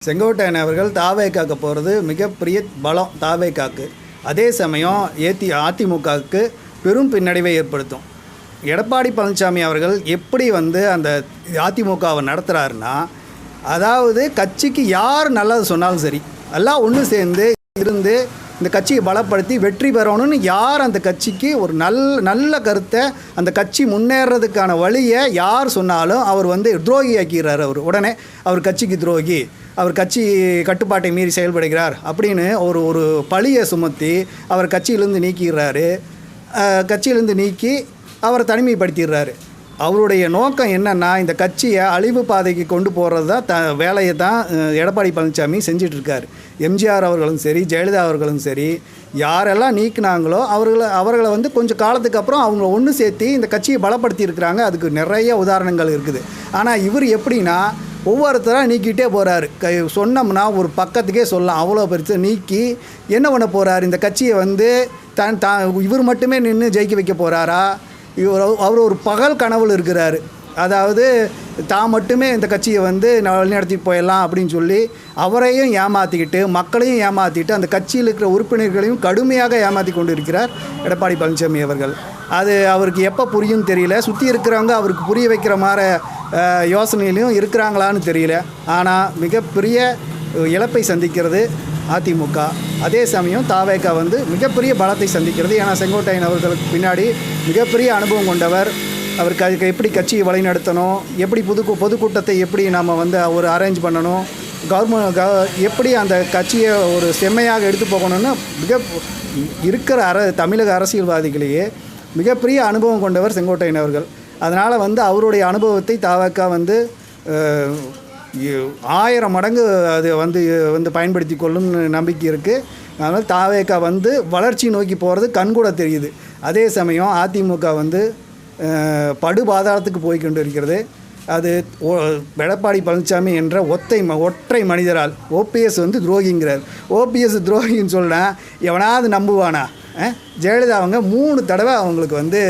செங்கோட்டையன் அவர்கள் தாவேக்காக்கு போகிறது மிகப்பெரிய பலம் தாவேக்காக்கு. அதே சமயம் அதிமுகவுக்கு பெரும் பின்னடைவை ஏற்படுத்தும். எடப்பாடி பழனிசாமி அவர்கள் எப்படி அந்த அதிமுகவை நடத்துகிறாருன்னா, அதாவது கட்சிக்கு யார் நல்லது சொன்னாலும் சரி, எல்லாம் ஒன்று சேர்ந்து இருந்து இந்த கட்சியை பலப்படுத்தி வெற்றி பெறணும்னு யார் அந்த கட்சிக்கு ஒரு நல்ல கருத்தை அந்த கட்சி முன்னேறதுக்கான வழியை யார் சொன்னாலும் அவர் துரோகி ஆக்கிறார். அவர் உடனே அவர் கட்சிக்கு துரோகி, அவர் கட்சி கட்டுப்பாட்டை மீறி செயல்படுகிறார் அப்படின்னு ஒரு பழியை சுமத்தி அவர் கட்சியிலேருந்து நீக்கிறாரு. கட்சியிலேருந்து நீக்கி அவரை தனிமைப்படுத்திடுறாரு. அவருடைய நோக்கம் என்னென்னா, இந்த கட்சியை அழிவு பாதைக்கு கொண்டு போகிறது தான் வேலையை தான் எடப்பாடி பழனிசாமி செஞ்சிட்ருக்கார். எம்ஜிஆர் அவர்களும் சரி, ஜெயலலிதா அவர்களும் சரி, யாரெல்லாம் நீக்கினாங்களோ அவர்களை கொஞ்சம் காலத்துக்கு அப்புறம் அவங்க ஒன்று சேர்த்து இந்த கட்சியை பலப்படுத்தியிருக்கிறாங்க. அதுக்கு நிறைய உதாரணங்கள் இருக்குது. ஆனால் இவர் எப்படின்னா, ஒவ்வொருத்தராக நீக்கிட்டே போகிறாரு. சொன்னோம்னா ஒரு பக்கத்துக்கே சொல்லலாம், அவ்வளோ பெருசு நீக்கி என்ன பண்ண போகிறார்? இந்த கட்சியை இவர் மட்டுமே நின்று ஜெயிக்க வைக்க போகிறாரா? அவர் ஒரு பகல் கனவுல இருக்கிறாரு. அதாவது தான் மட்டுமே இந்த கட்சியை வழிநடத்தி போயிடலாம் அப்படின்னு சொல்லி அவரையும் ஏமாற்றிக்கிட்டு மக்களையும் ஏமாற்றிட்டு அந்த கட்சியில் இருக்கிற உறுப்பினர்களையும் கடுமையாக ஏமாற்றி கொண்டு இருக்கிறார் எடப்பாடி பழனிசாமி அவர்கள். அது அவருக்கு எப்போ புரியும் தெரியல. சுற்றி இருக்கிறவங்க அவருக்கு புரிய வைக்கிற மாதிரி யோசனையிலையும் இருக்கிறாங்களான்னு தெரியல. ஆனால் மிகப்பெரிய இழப்பை சந்திக்கிறது அதிமுக. அதே சமயம் தாவேகா மிகப்பெரிய பலத்தை சந்திக்கிறது. ஏன்னா செங்கோட்டையன் அவர்களுக்கு பின்னாடி மிகப்பெரிய அனுபவம் கொண்டவர். அவருக்கு அதுக்கு எப்படி கட்சியை வழிநடத்தணும், எப்படி பொதுக்கூட்டத்தை எப்படி நம்ம ஒரு அரேஞ்ச் பண்ணணும், எப்படி அந்த கட்சியை ஒரு செம்மையாக எடுத்து போகணும்னு இருக்கிற தமிழக அரசியல்வாதிகளையே மிகப்பெரிய அனுபவம் கொண்டவர் செங்கோட்டையன் அவர்கள். அதனால் அவருடைய அனுபவத்தை தாவேகா 1000 மடங்கு அது பயன்படுத்தி கொள்ளும்னு நம்பிக்கை இருக்குது. அதனால் தாவேகா வளர்ச்சி நோக்கி போகிறது கண்கூட தெரியுது. அதே சமயம் அதிமுக படுபாதாளத்துக்கு போய் கொண்டு இருக்கிறது. அது எடப்பாடி பழனிசாமி என்ற ஒற்றை மனிதரால் ஓபிஎஸ் துரோகிங்கிறார். ஓபிஎஸ் துரோகின்னு சொன்னால் எவனாவது நம்புவானா? ஜெயலலிதா அவங்க 3 தடவை அவங்களுக்கு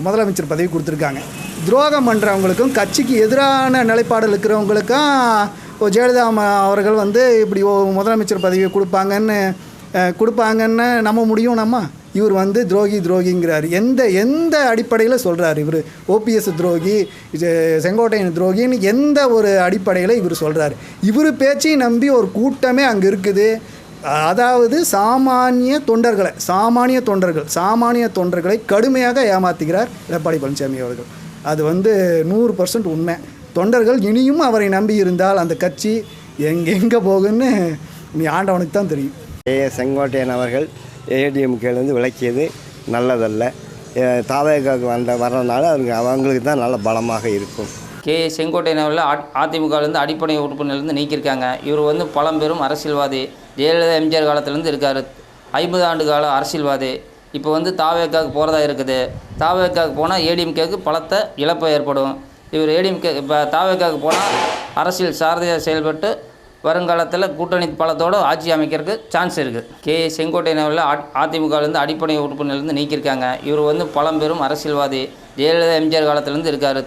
முதலமைச்சர் பதவி கொடுத்துருக்காங்க. துரோகம் பண்ணுறவங்களுக்கும் கட்சிக்கு எதிரான நிலைப்பாடு இருக்கிறவங்களுக்கும் ஜெயலலிதா அவர்கள் இப்படி முதலமைச்சர் பதவியை கொடுப்பாங்கன்னு நம்ப முடியும் நம்ம? இவர் துரோகிங்கிறார். எந்த அடிப்படையில் சொல்கிறார் இவர்? ஓபிஎஸ் துரோகி, செங்கோட்டையன் துரோகின்னு எந்த ஒரு அடிப்படையில் இவர் சொல்கிறார்? இவர் பேச்சையும் நம்பி ஒரு கூட்டமே அங்கே இருக்குது. அதாவது சாமானிய தொண்டர்களை கடுமையாக ஏமாற்றுகிறார் எடப்பாடி பழனிசாமி அவர்கள். அது 100% உண்மை. தொண்டர்கள் இனியும் அவரை நம்பி இருந்தால் அந்த கட்சி எங்கே போகுன்னு நீ ஆண்டவனுக்கு தான் தெரியும். செங்கோட்டையன் அவர்கள் ஏடிஎம்கேலேருந்து விலக்கியது நல்லதல்ல. தாவேகாவுக்கு வரனால அவங்களுக்கு தான் நல்ல பலமாக இருக்கும். செங்கோட்டையன் அவர்கள் அதிமுகலேருந்து அடிப்படை உறுப்பினர்லேருந்து நீக்கியிருக்காங்க. இவர் பழம்பெரும் அரசியல்வாதி. ஜெயலலிதா எம்ஜிஆர் காலத்துலேருந்து இருக்கார். 50 ஆண்டு கால அரசியல்வாதி. இப்போ தாவேகாவுக்கு போகிறதா இருக்குது. தாவேகாவுக்கு போனால் ஏடிஎம்கேக்கு பலத்த இழப்பு ஏற்படும். இவர் ஏடிஎம்கே இப்போ தாவேகாவுக்கு போனால் அரசியல் சாரதியாக செயல்பட்டு வருங்காலத்தில் கூட்டணி பலத்தோடு ஆட்சி அமைக்கிறதுக்கு சான்ஸ் இருக்குது. செங்கோட்டையன் அவர்கள் அதிமுகலேருந்து அடிப்படை உறுப்பினர்லேருந்து நீக்கியிருக்காங்க. இவர் பழம்பெரும் அரசியல்வாதி. ஜெயலலிதா எம்ஜிஆர் காலத்துலேருந்து இருக்கார்.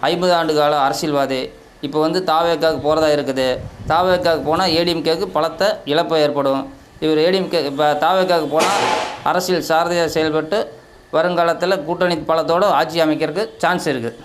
50 ஆண்டு கால அரசியல்வாதி. இப்போ தாவேகாவுக்கு போகிறதா இருக்குது. தாவேகாவுக்கு போனால் ஏடிஎம்கேக்கு பலத்த இழப்பு ஏற்படும். இவர் ஏடிஎம்கே இப்போ தாவேகாவுக்கு போனால் அரசியல் சாரதியாக செயல்பட்டு வருங்காலத்தில் கூட்டணி பலத்தோடு ஆட்சி அமைக்கிறதுக்கு சான்ஸ் இருக்குது.